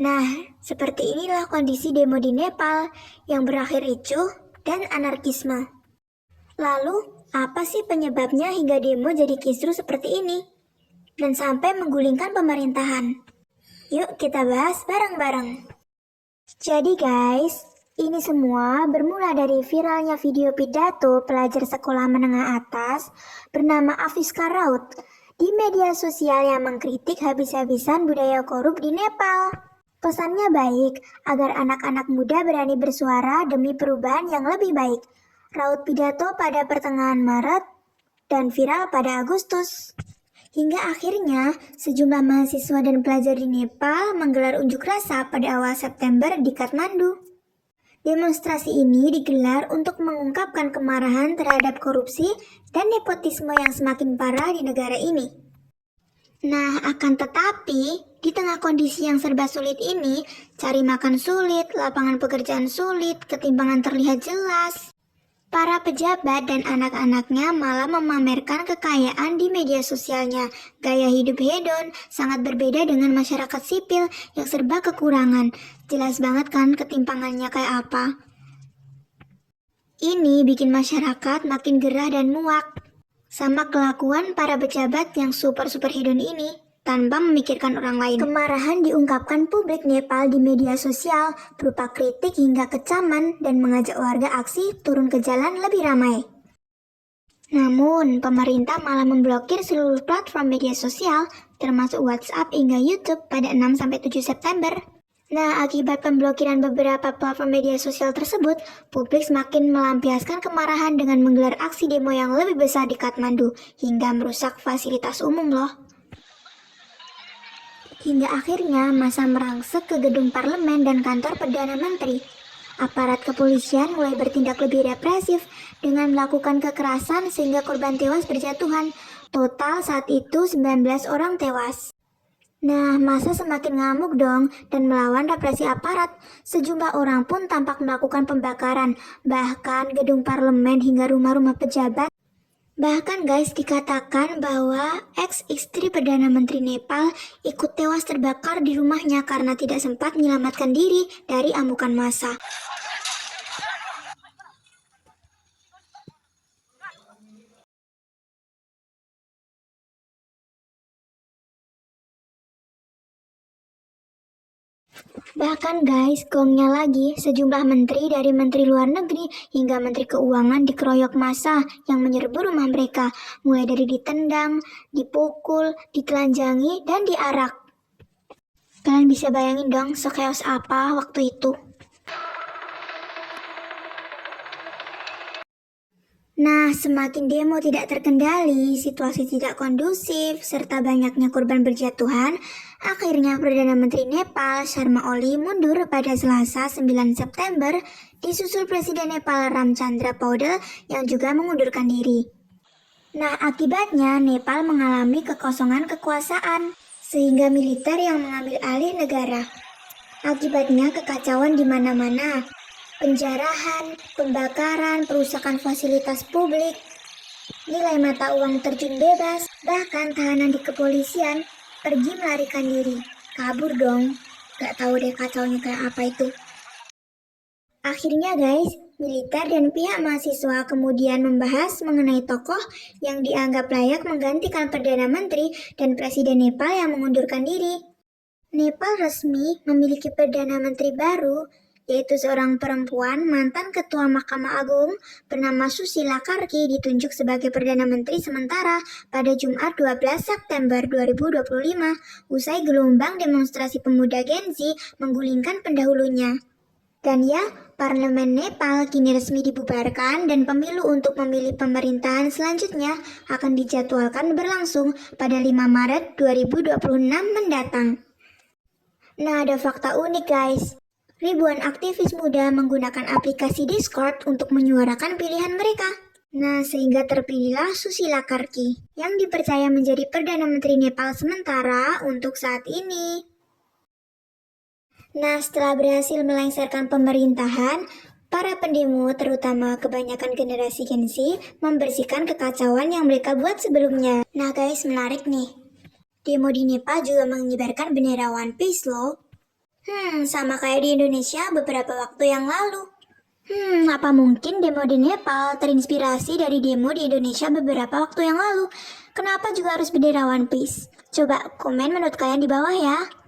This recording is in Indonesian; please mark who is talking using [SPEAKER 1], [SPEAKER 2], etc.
[SPEAKER 1] Nah, seperti inilah kondisi demo di Nepal yang berakhir ricuh dan anarkisme. Lalu, apa sih penyebabnya hingga demo jadi kisruh seperti ini? Dan sampai menggulingkan pemerintahan. Yuk kita bahas bareng-bareng. Jadi guys, ini semua bermula dari viralnya video pidato pelajar sekolah menengah atas bernama Afiska Raut di media sosial yang mengkritik habis-habisan budaya korup di Nepal. Pesannya baik, agar anak-anak muda berani bersuara demi perubahan yang lebih baik. Raut pidato pada pertengahan Maret dan viral pada Agustus. Hingga akhirnya, sejumlah mahasiswa dan pelajar di Nepal menggelar unjuk rasa pada awal September di Kathmandu. Demonstrasi ini digelar untuk mengungkapkan kemarahan terhadap korupsi dan nepotisme yang semakin parah di negara ini. Nah, akan tetapi, di tengah kondisi yang serba sulit ini, cari makan sulit, lapangan pekerjaan sulit, ketimpangan terlihat jelas. Para pejabat dan anak-anaknya malah memamerkan kekayaan di media sosialnya. Gaya hidup hedon sangat berbeda dengan masyarakat sipil yang serba kekurangan. Jelas banget kan ketimpangannya kayak apa? Ini bikin masyarakat makin gerah dan muak. Sama kelakuan para pejabat yang super-super hedon ini, tanpa memikirkan orang lain. Kemarahan diungkapkan publik Nepal di media sosial berupa kritik hingga kecaman dan mengajak warga aksi turun ke jalan lebih ramai. Namun, pemerintah malah memblokir seluruh platform media sosial, termasuk WhatsApp hingga YouTube pada 6-7 September. Nah, akibat pemblokiran beberapa platform media sosial tersebut, publik semakin melampiaskan kemarahan dengan menggelar aksi demo yang lebih besar di Kathmandu, hingga merusak fasilitas umum loh. Hingga akhirnya massa merangsek ke gedung parlemen dan kantor Perdana Menteri. Aparat kepolisian mulai bertindak lebih represif dengan melakukan kekerasan sehingga korban tewas berjatuhan. Total saat itu 19 orang tewas. Nah, massa semakin ngamuk dong dan melawan represi aparat. Sejumlah orang pun tampak melakukan pembakaran, bahkan gedung parlemen hingga rumah-rumah pejabat. Bahkan guys, dikatakan bahwa ex-istri Perdana Menteri Nepal ikut tewas terbakar di rumahnya karena tidak sempat menyelamatkan diri dari amukan massa. Bahkan guys, gongnya lagi, sejumlah menteri dari Menteri Luar Negeri hingga Menteri Keuangan dikeroyok massa yang menyerbu rumah mereka, mulai dari ditendang, dipukul, ditelanjangi, dan diarak. Kalian bisa bayangin dong sekeos apa waktu itu. Nah, semakin demo tidak terkendali, situasi tidak kondusif, serta banyaknya korban berjatuhan, akhirnya Perdana Menteri Nepal Sharma Oli mundur pada Selasa 9 September, disusul Presiden Nepal Ramchandra Paudel yang juga mengundurkan diri. Nah, akibatnya Nepal mengalami kekosongan kekuasaan, sehingga militer yang mengambil alih negara. Akibatnya kekacauan di mana-mana. Penjarahan, pembakaran, perusakan fasilitas publik, nilai mata uang terjun bebas, bahkan tahanan di kepolisian pergi melarikan diri. Kabur dong, gak tahu deh kacaunya kayak apa itu. Akhirnya guys, militer dan pihak mahasiswa kemudian membahas mengenai tokoh yang dianggap layak menggantikan Perdana Menteri dan Presiden Nepal yang mengundurkan diri. Nepal resmi memiliki Perdana Menteri baru, yaitu seorang perempuan mantan Ketua Mahkamah Agung bernama Susila Karki ditunjuk sebagai Perdana Menteri sementara pada Jumat 12 September 2025 usai gelombang demonstrasi pemuda Gen Z menggulingkan pendahulunya. Dan ya, Parlemen Nepal kini resmi dibubarkan dan pemilu untuk memilih pemerintahan selanjutnya akan dijadwalkan berlangsung pada 5 Maret 2026 mendatang. Nah, ada fakta unik guys. Ribuan aktivis muda menggunakan aplikasi Discord untuk menyuarakan pilihan mereka. Nah, sehingga terpilihlah Susila Karki, yang dipercaya menjadi Perdana Menteri Nepal sementara untuk saat ini. Nah, setelah berhasil melengsarkan pemerintahan, para pendemo, terutama kebanyakan generasi Gen Z, membersihkan kekacauan yang mereka buat sebelumnya. Nah guys, menarik nih. Demo di Nepal juga mengibarkan bendera One Piece loh. Sama kayak di Indonesia beberapa waktu yang lalu. Apa mungkin demo di Nepal terinspirasi dari demo di Indonesia beberapa waktu yang lalu? Kenapa juga harus bendera One Piece? Coba komen menurut kalian di bawah ya.